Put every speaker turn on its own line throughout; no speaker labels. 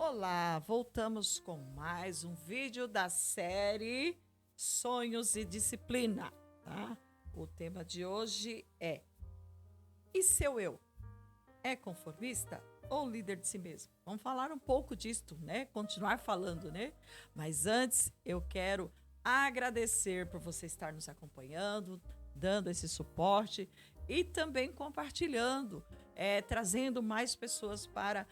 Olá, voltamos com mais um vídeo da série Sonhos e Disciplina, tá? O tema de hoje é: e seu eu é conformista ou líder de si mesmo? Vamos falar um pouco disto, né? Continuar falando, né? Mas antes, eu quero agradecer por você estar nos acompanhando, dando esse suporte e também compartilhando, trazendo mais pessoas para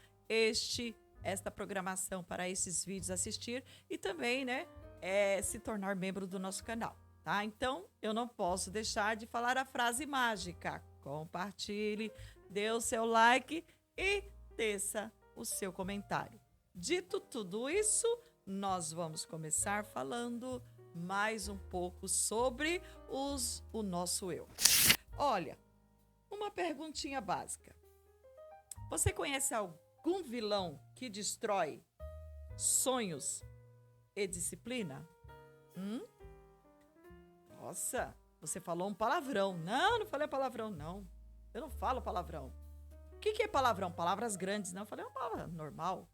esta programação, para esses vídeos assistir e também, né, se tornar membro do nosso canal, tá? Então, eu não posso deixar de falar a frase mágica: compartilhe, dê o seu like e teça o seu comentário. Dito tudo isso, nós vamos começar falando mais um pouco sobre o nosso eu. Olha, uma perguntinha básica. Você conhece algum vilão que destrói sonhos e disciplina? Nossa, você falou um palavrão. Não falei palavrão, não. Eu não falo palavrão. O que é palavrão? Palavras grandes, não. Eu falei uma palavra normal.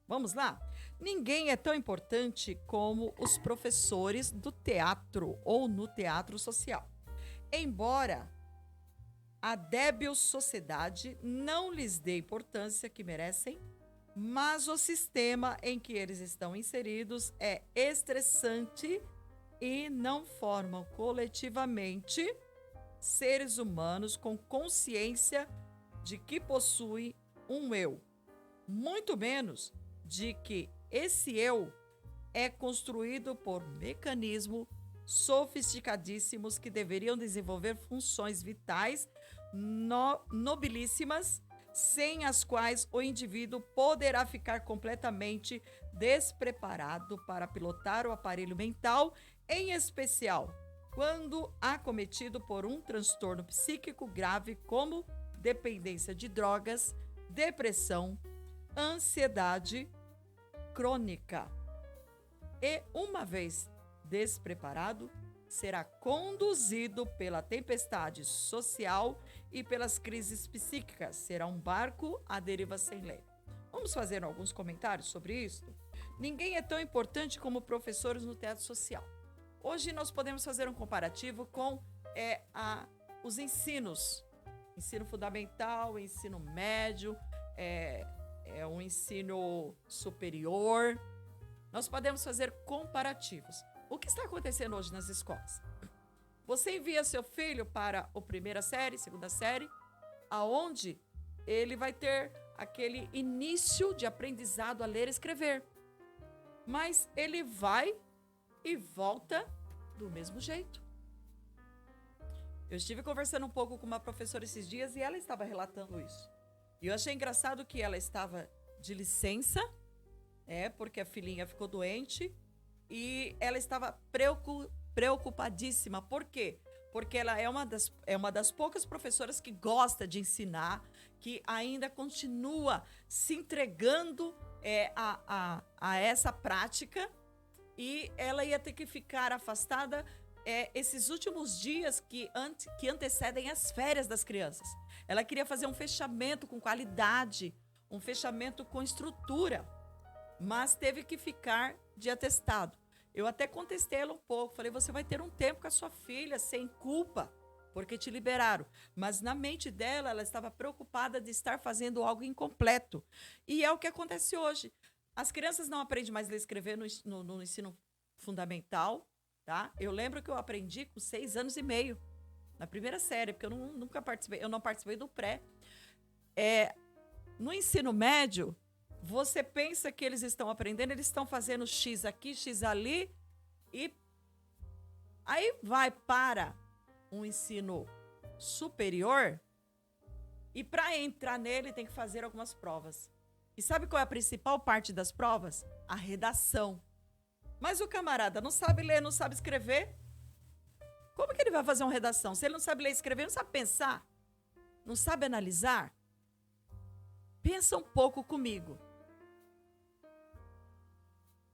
Vamos lá? Ninguém é tão importante como os professores do teatro ou no teatro social. Embora a débil sociedade não lhes dê a importância que merecem, mas o sistema em que eles estão inseridos é estressante e não formam coletivamente seres humanos com consciência de que possuem um eu, muito menos de que esse eu é construído por mecanismos sofisticadíssimos que deveriam desenvolver funções vitais nobilíssimas, sem as quais o indivíduo poderá ficar completamente despreparado para pilotar o aparelho mental, em especial quando acometido por um transtorno psíquico grave como dependência de drogas, depressão, ansiedade crônica. E, uma vez despreparado, será conduzido pela tempestade social e pelas crises psíquicas. Será um barco à deriva sem leme. Vamos fazer alguns comentários sobre isso? Ninguém é tão importante como professores no teatro social. Hoje nós podemos fazer um comparativo com os ensinos. Ensino fundamental, ensino médio, um ensino superior. Nós podemos fazer comparativos. O que está acontecendo hoje nas escolas? Você envia seu filho para a primeira série, segunda série, aonde ele vai ter aquele início de aprendizado a ler e escrever. Mas ele vai e volta do mesmo jeito. Eu estive conversando um pouco com uma professora esses dias e ela estava relatando isso. E eu achei engraçado que ela estava de licença, porque a filhinha ficou doente, e ela estava preocupadíssima. Por quê? Porque ela é uma das poucas professoras que gosta de ensinar, que ainda continua se entregando a essa prática, e ela ia ter que ficar afastada esses últimos dias que antecedem as férias das crianças. Ela queria fazer um fechamento com qualidade, um fechamento com estrutura, mas teve que ficar de atestado. Eu até contestei ela um pouco, falei: você vai ter um tempo com a sua filha sem culpa, porque te liberaram. Mas na mente dela, ela estava preocupada de estar fazendo algo incompleto. E é o que acontece hoje. As crianças não aprendem mais a ler e escrever no ensino fundamental, tá? Eu lembro que eu aprendi com 6 anos e meio, na primeira série, porque eu não participei do pré. No ensino médio, você pensa que eles estão aprendendo, eles estão fazendo X aqui, X ali, e aí vai para um ensino superior, e para entrar nele tem que fazer algumas provas. E sabe qual é a principal parte das provas? A redação. Mas o camarada não sabe ler, não sabe escrever. Como que ele vai fazer uma redação? Se ele não sabe ler e escrever, não sabe pensar, não sabe analisar? Pensa um pouco comigo.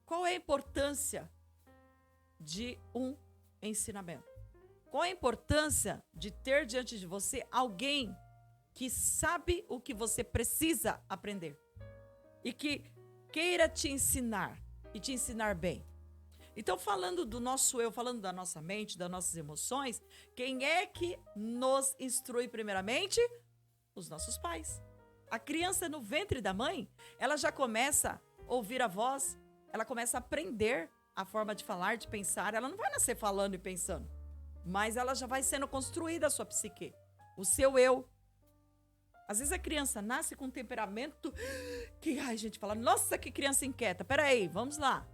Qual é a importância de um ensinamento? Qual a importância de ter diante de você alguém que sabe o que você precisa aprender? E que queira te ensinar e te ensinar bem. Então, falando do nosso eu, falando da nossa mente, das nossas emoções, quem é que nos instrui primeiramente? Os nossos pais. A criança no ventre da mãe, ela já começa a ouvir a voz, ela começa a aprender a forma de falar, de pensar. Ela não vai nascer falando e pensando, mas ela já vai sendo construída a sua psique, o seu eu. Às vezes a criança nasce com um temperamento que, ai, gente, fala, nossa, que criança inquieta. Peraí, vamos lá.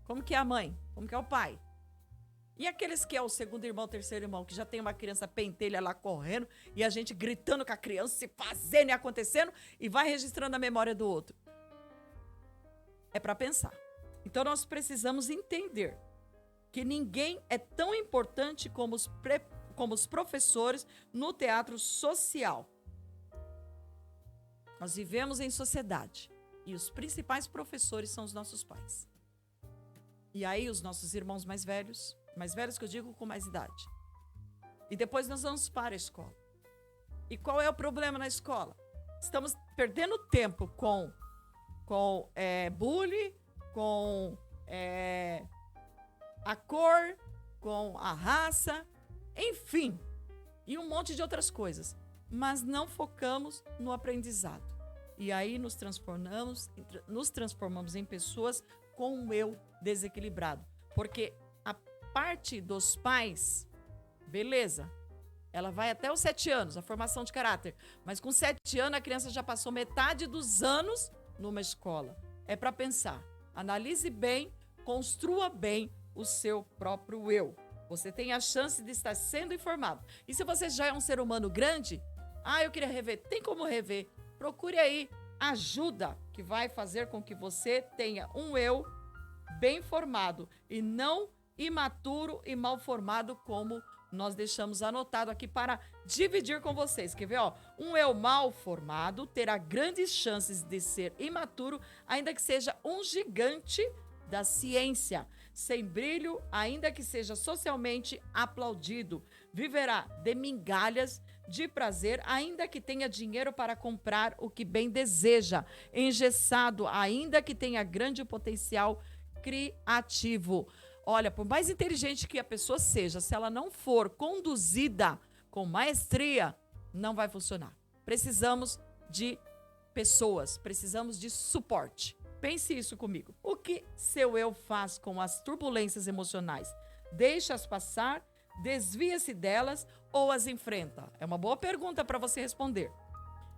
Como que é a mãe? Como que é o pai? E aqueles que é o segundo irmão, terceiro irmão, que já tem uma criança pentelha lá correndo e a gente gritando com a criança, se fazendo e acontecendo e vai registrando a memória do outro. É para pensar. Então nós precisamos entender que ninguém é tão importante como os professores no teatro social. Nós vivemos em sociedade e os principais professores são os nossos pais. E aí os nossos irmãos mais velhos que eu digo com mais idade. E depois nós vamos para a escola. E qual é o problema na escola? Estamos perdendo tempo com bullying, com a cor, com a raça, enfim, e um monte de outras coisas. Mas não focamos no aprendizado. E aí nos transformamos em pessoas com um eu desequilibrado. Porque a parte dos pais, beleza, ela vai até os 7 anos, a formação de caráter. Mas com 7 anos, a criança já passou metade dos anos numa escola. É para pensar. Analise bem, construa bem o seu próprio eu. Você tem a chance de estar sendo informado. E se você já é um ser humano grande, eu queria rever. Tem como rever. Procure aí ajuda que vai fazer com que você tenha um eu bem formado e não imaturo e mal formado como nós deixamos anotado aqui para dividir com vocês. Quer ver? Um eu mal formado terá grandes chances de ser imaturo, ainda que seja um gigante da ciência, sem brilho, ainda que seja socialmente aplaudido. Viverá de migalhas de prazer, ainda que tenha dinheiro para comprar o que bem deseja. Engessado, ainda que tenha grande potencial criativo. Olha, por mais inteligente que a pessoa seja, se ela não for conduzida com maestria, não vai funcionar. Precisamos de pessoas, precisamos de suporte. Pense isso comigo. O que seu eu faz com as turbulências emocionais? Deixa-as passar, desvia-se delas ou as enfrenta? É uma boa pergunta para você responder.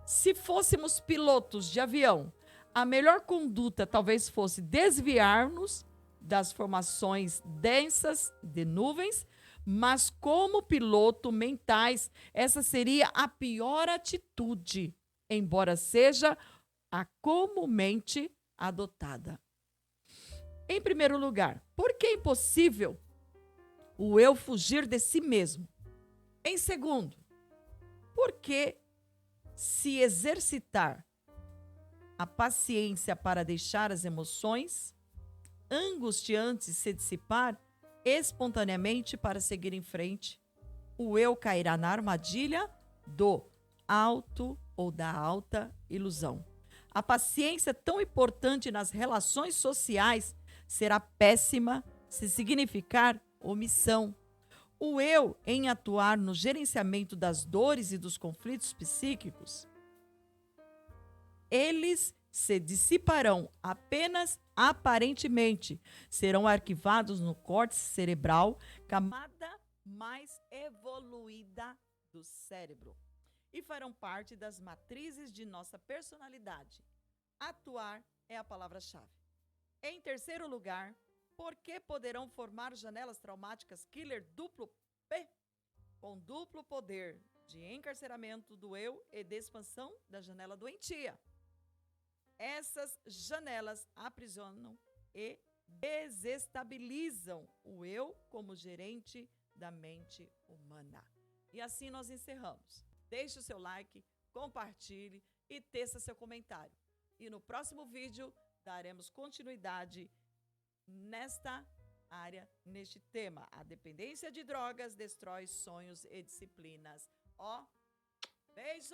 Se fôssemos pilotos de avião, a melhor conduta talvez fosse desviar-nos das formações densas de nuvens, mas como piloto mentais, essa seria a pior atitude, embora seja a comumente adotada. Em primeiro lugar, por que é impossível o eu fugir de si mesmo? Em segundo, por que se exercitar a paciência para deixar as emoções angustiantes se dissipar espontaneamente para seguir em frente, o eu cairá na armadilha do alto ou da alta ilusão. A paciência tão importante nas relações sociais será péssima se significar omissão. O eu, em atuar no gerenciamento das dores e dos conflitos psíquicos, eles se dissiparão apenas aparentemente, serão arquivados no córtex cerebral, camada mais evoluída do cérebro, e farão parte das matrizes de nossa personalidade. Atuar é a palavra-chave. Em terceiro lugar, por que poderão formar janelas traumáticas killer duplo P, com duplo poder de encarceramento do eu e de expansão da janela doentia? Essas janelas aprisionam e desestabilizam o eu como gerente da mente humana. E assim nós encerramos. Deixe o seu like, compartilhe e teça seu comentário. E no próximo vídeo daremos continuidade nesta área, neste tema. A dependência de drogas destrói sonhos e disciplinas. Beijo!